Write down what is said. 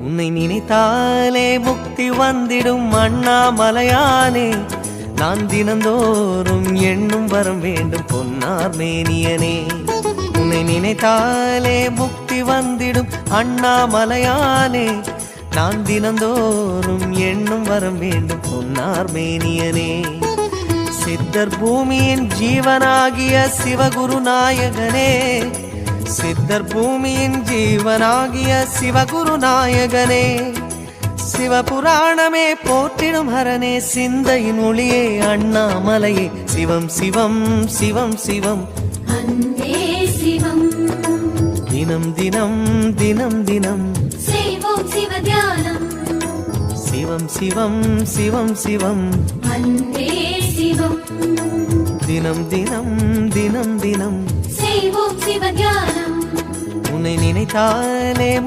உன்னை நினைத்தாலே முக்தி வந்திடும் அண்ணாமலையானே. நான் தினந்தோறும் எண்ணும் வரம் வேண்டும் பொன்னார் மேனியனே. உன்னை நினைத்தாலே முக்தி வந்திடும் அண்ணாமலையானே. நான் தினந்தோறும் எண்ணும் வரம் வேண்டும் பொன்னார் மேனியனே. சித்தர் பூமியின் ஜீவனாகிய சிவகுரு நாயகனே. சித்தர் பூமியின் ஜீவனாகிய சிவகுரு நாயகனே. சிவபுராணமே போற்றிடும் ஹரனே. சிந்தையின் ஒளியே அண்ணாமலையே. சிவம் சிவம் சிவம் சிவம் அன்பே சிவம். தினம் தினம் தினம் தினம் செய்வோம் சிவ தியானம். சிவம் சிவம் சிவம் சிவம் அன்பே சிவம். தினம் தினம் தினம் தினம் செய்வோம் சிவ தியானம். உன்னை நினைத்தாலே